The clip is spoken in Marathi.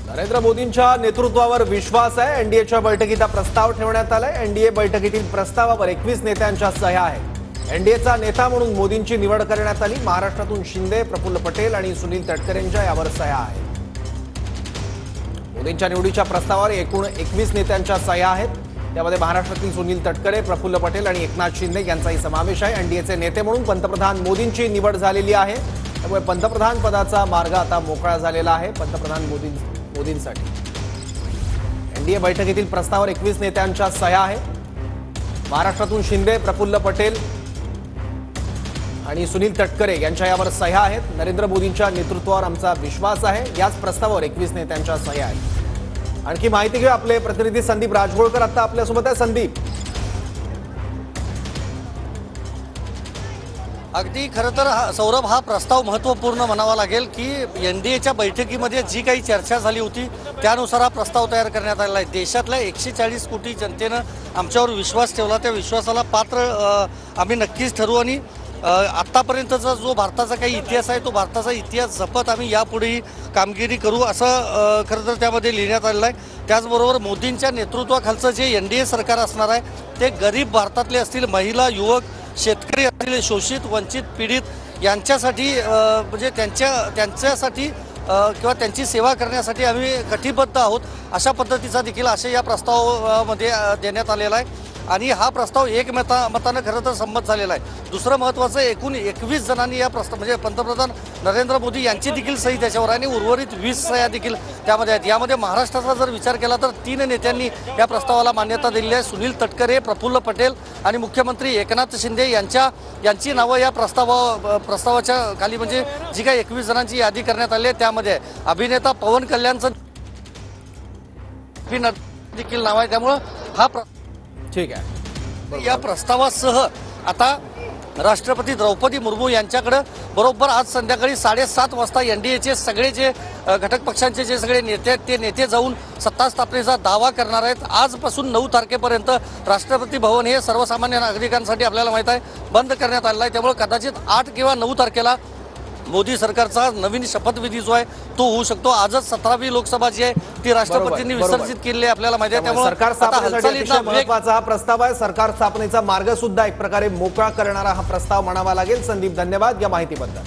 नरेंद्र मोदींच्या नेतृत्वावर विश्वास आहे। एनडीएच्या बैठकीत हा प्रस्ताव ठेवण्यात आलाय। एनडीए बैठकीतील प्रस्तावावर 21 नेत्यांच्या सह्या आहेत। एनडीएचा नेता म्हणून मोदींची निवड करण्यात आली। महाराष्ट्रातून शिंदे, प्रफुल्ल पटेल आणि सुनील तटकरेंच्या यावर सह्या आहेत। मोदींच्या निवडीच्या प्रस्तावावर एकूण 21 नेत्यांच्या सह्या आहेत। त्यामध्ये महाराष्ट्रातील सुनील तटकरे, प्रफुल्ल पटेल आणि एकनाथ शिंदे यांचाही समावेश आहे। एनडीएचे नेते म्हणून पंतप्रधान मोदींची निवड झालेली आहे। त्यामुळे पंतप्रधान पदाचा मार्ग आता मोकळा झालेला आहे पंतप्रधान मोदींसाठी। एनडीए बैठकीतील प्रस्तावावर 21 नेत्यांच्या सह्या आहेत। महाराष्ट्रातून शिंदे, प्रफुल्ल पटेल आणि सुनील तटकरे यांच्या यावर सह्या आहेत। नरेंद्र मोदींच्या नेतृत्वावर आमचा विश्वास आहे, याच प्रस्तावावर 21 नेत्यांच्या सह्या आहेत। आणखी माहिती घेऊ, आपले प्रतिनिधी संदीप राजगोळकर आता आपल्यासोबत आहे। संदीप, अगदी खरं तर सौरभ, हा प्रस्ताव महत्त्वपूर्ण म्हणावा लागेल की एनडीएच्या बैठकीमध्ये जी काही चर्चा झाली होती त्यानुसार हा प्रस्ताव तयार करण्यात आलेला आहे। देशातल्या 140 कोटी जनतेनं आमच्यावर विश्वास ठेवला, त्या विश्वासाला पात्र आम्ही नक्कीच ठरवू आणि आत्तापर्यंतचा जो भारताचा काही इतिहास आहे तो भारताचा इतिहास जपत आम्ही यापुढेही कामगिरी करू असं खरं तर त्यामध्ये लिहिण्यात आलेलं आहे। त्याचबरोबर मोदींच्या नेतृत्वाखालचं जे एनडीए सरकार असणार आहे ते गरीब भारतातले असतील, महिला, युवक, शेतकरी असतील, शोषित, वंचित, पीडित यांच्यासाठी म्हणजे त्यांच्यासाठी किंवा त्यांची सेवा करण्यासाठी आम्ही कटिबद्ध आहोत अशा पद्धतीचा देखील आशय या प्रस्तावामध्ये देण्यात आलेला आहे। आणि हा प्रस्ताव एकमतानं खरं तर संमत झालेला आहे। दुसरं महत्त्वाचं, एकूण 21 जणांनी या प्रस्ताव म्हणजे पंतप्रधान नरेंद्र मोदी यांची देखील सही त्याच्यावर आहे आणि उर्वरित 20 सह्या देखील त्यामध्ये आहेत। यामध्ये महाराष्ट्राचा जर विचार केला तर 3 नेत्यांनी या प्रस्तावाला मान्यता दिलेली आहे। सुनील तटकरे, प्रफुल्ल पटेल आणि मुख्यमंत्री एकनाथ शिंदे यांची नावं या प्रस्तावाच्या खाली म्हणजे जी काही 21 जणांची यादी करण्यात आली आहे त्यामध्ये अभिनेता पवन कल्याणचं देखील नाव आहे। त्यामुळं हा ठीक आहे। या प्रस्तावासह आता राष्ट्रपती द्रौपदी मुर्मू यांच्याकडे बरोबर आज संध्याकाळी 7:30 वाजता एनडीएचे सगळे जे घटक पक्षांचे जे सगळे नेते आहेत ते नेते जाऊन सत्ता स्थापनेचा दावा करणार आहेत। आजपासून 9 तारखेपर्यंत राष्ट्रपती भवन हे सर्वसामान्य नागरिकांसाठी आपल्याला माहित आहे बंद करण्यात आलेलं आहे। त्यामुळे कदाचित 8 किंवा 9 तारखेला मोदी सरकारचा नवीन शपथविधी जो आहे तो होऊ शकतो। आजच 17वी लोकसभा जी आहे ती राष्ट्रपतींनी विसर्जित केली आपल्याला माहिती आहे। त्यामुळे सरकार स्थापनेचा महत्त्वाचा हा प्रस्ताव आहे। सरकार स्थापनेचा मार्ग सुद्धा एक प्रकारे मोकळा करणारा हा प्रस्ताव म्हणावा लागेल। संदीप, धन्यवाद या माहितीबद्दल।